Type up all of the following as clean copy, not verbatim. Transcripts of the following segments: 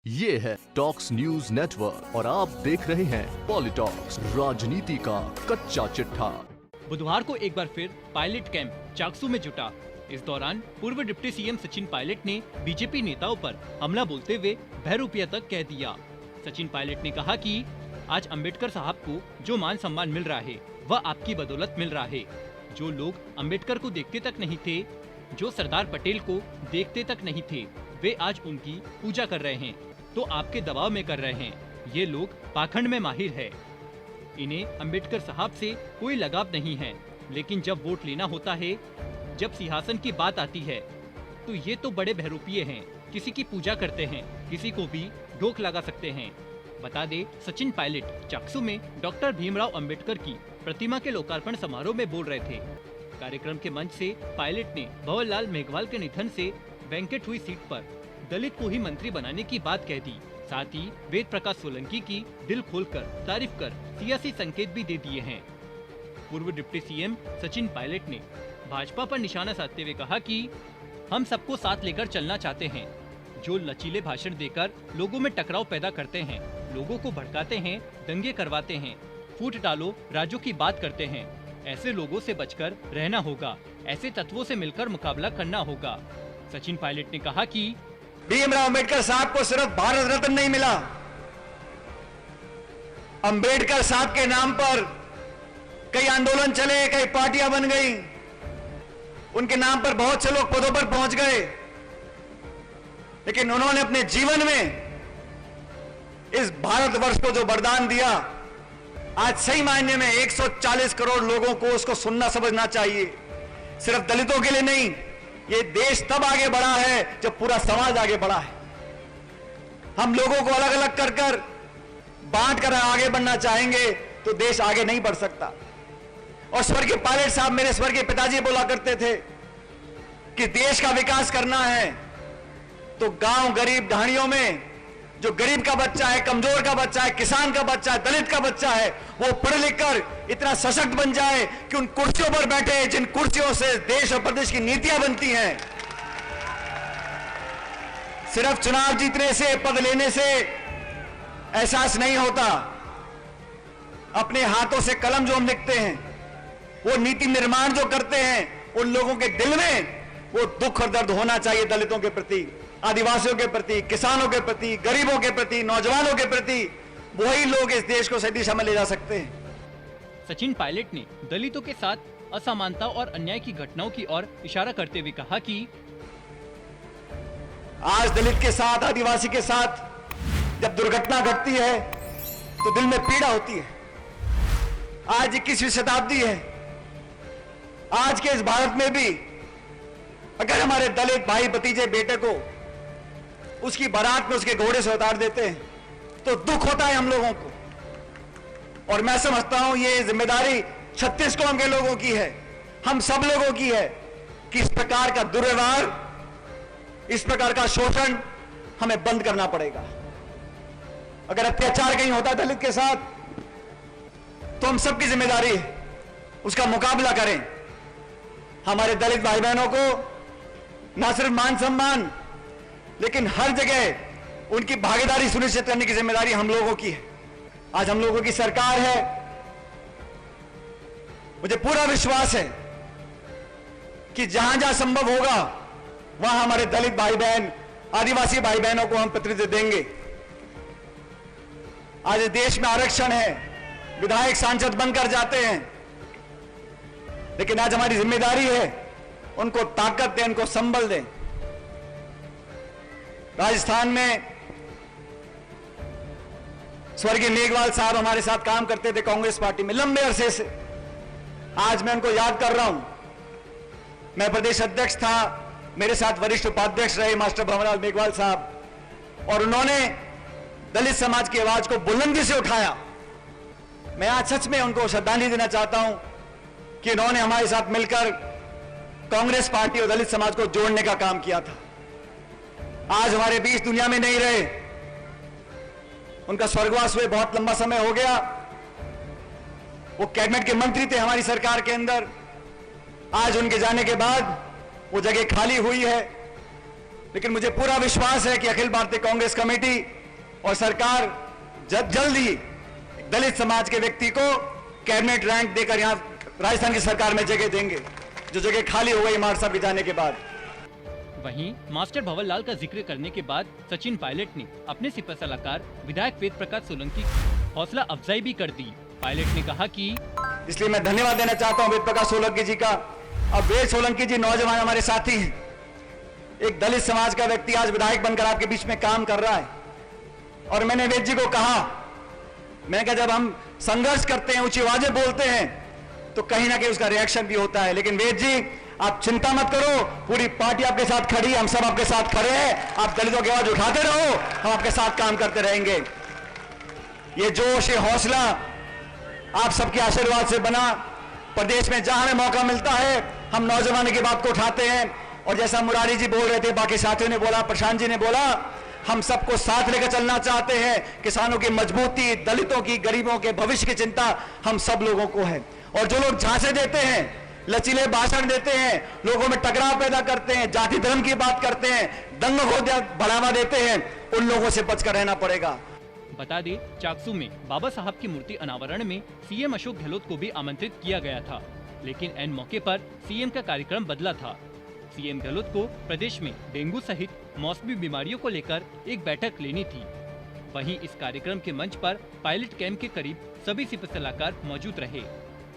ये है talks news network और आप देख रहे हैं पॉलिटॉक्स, राजनीति का कच्चा चिट्ठा। बुधवार को एक बार फिर पायलट कैंप चाकसू में जुटा। इस दौरान पूर्व डिप्टी सीएम सचिन पायलट ने बीजेपी नेताओं पर हमला बोलते हुए बहरूपिया तक कह दिया। सचिन पायलट ने कहा कि आज अंबेडकर साहब को जो मान सम्मान मिल रहा है वह आपकी बदौलत मिल रहा है। जो लोग अंबेडकर को देखते तक नहीं थे, जो सरदार पटेल को देखते तक नहीं थे, वे आज उनकी पूजा कर रहे हैं तो आपके दबाव में कर रहे हैं। ये लोग पाखंड में माहिर है। इन्हें अंबेडकर साहब से कोई लगाव नहीं है, लेकिन जब वोट लेना होता है, जब सिंहासन की बात आती है, तो ये तो बड़े बहरूपिये हैं। किसी की पूजा करते हैं, किसी को भी ढोक लगा सकते हैं। बता दे, सचिन पायलट चाकसू में डॉक्टर भीमराव अंबेडकर की प्रतिमा के लोकार्पण समारोह में बोल रहे थे। कार्यक्रम के मंच से पायलट ने भंवरलाल मेघवाल के निधन से वेंकट हुई सीट पर दलित को ही मंत्री बनाने की बात कह दी। साथ ही वेद प्रकाश सोलंकी की दिल खोलकर तारीफ कर सियासी संकेत भी दे दिए हैं। पूर्व डिप्टी सीएम सचिन पायलट ने भाजपा पर निशाना साधते हुए कहा कि हम सबको साथ लेकर चलना चाहते हैं। जो लचीले भाषण देकर लोगों में टकराव पैदा करते हैं, लोगों को भड़काते हैं, दंगे करवाते हैं, फूट डालो राज्यों की बात करते हैं, ऐसे लोगों से बचकर रहना होगा। ऐसे तत्वों से मिलकर मुकाबला करना होगा। सचिन पायलट ने कहा कि भीमराव अंबेडकर साहब को सिर्फ भारत रत्न नहीं मिला, अंबेडकर साहब के नाम पर कई आंदोलन चले, कई पार्टियां बन गई, उनके नाम पर बहुत से लोग पदों पर पहुंच गए, लेकिन उन्होंने अपने जीवन में इस भारतवर्ष को जो वरदान दिया, आज सही मायने में 140 करोड़ लोगों को उसको सुनना समझना चाहिए। सिर्फ दलितों के लिए नहीं, ये देश तब आगे बढ़ा है जब पूरा समाज आगे बढ़ा है। हम लोगों को अलग अलग कर कर बांट कर आगे बढ़ना चाहेंगे तो देश आगे नहीं बढ़ सकता। और स्वर्गीय पायलट साहब, मेरे स्वर्गीय पिताजी बोला करते थे कि देश का विकास करना है तो गांव गरीब ढाणियों में जो गरीब का बच्चा है, कमजोर का बच्चा है, किसान का बच्चा है, दलित का बच्चा है, वो पढ़ लिख कर इतना सशक्त बन जाए कि उन कुर्सियों पर बैठे जिन कुर्सियों से देश और प्रदेश की नीतियां बनती हैं। सिर्फ चुनाव जीतने से, पद लेने से एहसास नहीं होता। अपने हाथों से कलम जो हम लिखते हैं, वो नीति निर्माण जो करते हैं, उन लोगों के दिल में वो दुख और दर्द होना चाहिए। दलितों के प्रति, आदिवासियों के प्रति, किसानों के प्रति, गरीबों के प्रति, नौजवानों के प्रति, वही लोग इस देश को सही दिशा में ले जा सकते हैं। सचिन पायलट ने दलितों के साथ असमानता और अन्याय की घटनाओं की ओर इशारा करते हुए कहा कि आज दलित के साथ, आदिवासी के साथ जब दुर्घटना घटती है तो दिल में पीड़ा होती है। आज 21वीं शताब्दी है। आज के इस भारत में भी अगर हमारे दलित भाई, भतीजे, बेटे को उसकी बारात में उसके घोड़े से उतार देते हैं तो दुख होता है हम लोगों को। और मैं समझता हूं ये जिम्मेदारी 36 कौम के लोगों की है, हम सब लोगों की है कि इस प्रकार का दुर्व्यवहार, इस प्रकार का शोषण हमें बंद करना पड़ेगा। अगर अत्याचार कहीं होता है दलित के साथ तो हम सबकी जिम्मेदारी है उसका मुकाबला करें। हमारे दलित भाई बहनों को ना सिर्फ मान सम्मान, लेकिन हर जगह उनकी भागीदारी सुनिश्चित करने की जिम्मेदारी हम लोगों की है। आज हम लोगों की सरकार है। मुझे पूरा विश्वास है कि जहां जहां संभव होगा वहां हमारे दलित भाई बहन, आदिवासी भाई बहनों को हम प्रतिनिधित्व देंगे। आज देश में आरक्षण है, विधायक सांसद बनकर जाते हैं, लेकिन आज हमारी जिम्मेदारी है उनको ताकत दें, उनको संबल दें। राजस्थान में स्वर्गीय मेघवाल साहब हमारे साथ काम करते थे कांग्रेस पार्टी में लंबे अरसे से। आज मैं उनको याद कर रहा हूं। मैं प्रदेश अध्यक्ष था, मेरे साथ वरिष्ठ उपाध्यक्ष रहे मास्टर भंवरलाल मेघवाल साहब, और उन्होंने दलित समाज की आवाज को बुलंदी से उठाया। मैं आज सच में उनको श्रद्धांजलि देना चाहता हूं कि उन्होंने हमारे साथ मिलकर कांग्रेस पार्टी और दलित समाज को जोड़ने का काम किया था। आज हमारे बीच दुनिया में नहीं रहे, उनका स्वर्गवास हुए बहुत लंबा समय हो गया। वो कैबिनेट के मंत्री थे हमारी सरकार के अंदर। आज उनके जाने के बाद वो जगह खाली हुई है, लेकिन मुझे पूरा विश्वास है कि अखिल भारतीय कांग्रेस कमेटी और सरकार जल्द ही दलित समाज के व्यक्ति को कैबिनेट रैंक देकर यहां राजस्थान की सरकार में जगह देंगे, जो जगह खाली हो गई मार साहब के जाने के बाद। वहीं मास्टर भंवरलाल का जिक्र करने के बाद सचिन पायलट ने अपने सिपह सलाहकार विधायक वेद प्रकाश सोलंकी की हौसला अफजाई भी कर दी। पायलट ने कहा कि इसलिए मैं धन्यवाद देना चाहता हूं वेद प्रकाश सोलंकी जी का। अब वेद सोलंकी जी नौजवान हमारे साथी हैं, एक दलित समाज का व्यक्ति आज विधायक बनकर आपके बीच में काम कर रहा है। और मैंने वेद जी को कहा, मैंने कहा जब हम संघर्ष करते हैं, ऊंची आवाजें बोलते हैं, तो कहीं ना कहीं उसका रिएक्शन भी होता है। लेकिन वेद जी आप चिंता मत करो, पूरी पार्टी आपके साथ खड़ी, हम सब आपके साथ खड़े हैं। आप दलितों की आवाज उठाते रहो, हम आपके साथ काम करते रहेंगे। ये जोश, ये हौसला आप सबके आशीर्वाद से बना। प्रदेश में जहां हमें मौका मिलता है, हम नौजवानों की बात को उठाते हैं। और जैसा मुरारी जी बोल रहे थे, बाकी साथियों ने बोला, प्रशांत जी ने बोला, हम सबको साथ लेकर चलना चाहते हैं। किसानों की मजबूती, दलितों की, गरीबों के भविष्य की चिंता हम सब लोगों को है। और जो लोग झांसे देते हैं, लचीले भाषण देते हैं, लोगों में टकराव पैदा करते हैं, जाति धर्म की बात करते हैं, दंगों को बढ़ावा देते हैं, उन लोगों से बचकर रहना पड़ेगा। बता दें, चाकसू में बाबा साहब की मूर्ति अनावरण में सीएम अशोक गहलोत को भी आमंत्रित किया गया था, लेकिन एन मौके पर सीएम का कार्यक्रम बदला था। सीएम गहलोत को प्रदेश में डेंगू सहित मौसमी बीमारियों को लेकर एक बैठक लेनी थी। वहीं इस कार्यक्रम के मंच पर पायलट कैंप के करीब सभी सिपह सलाहकार मौजूद रहे।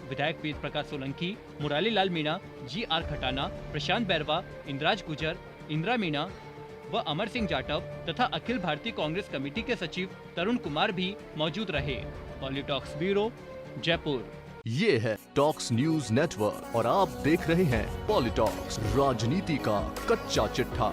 विधायक वेद प्रकाश सोलंकी, मुरारी लाल मीणा, जी.आर. खटाना, प्रशांत बैरवा, इंद्राज गुजर, इंदिरा मीणा व अमर सिंह जाटव तथा अखिल भारतीय कांग्रेस कमेटी के सचिव तरुण कुमार भी मौजूद रहे। पॉलिटॉक्स ब्यूरो, जयपुर। ये है टॉक्स न्यूज नेटवर्क और आप देख रहे हैं पॉलिटॉक्स, राजनीति का कच्चा चिट्ठा।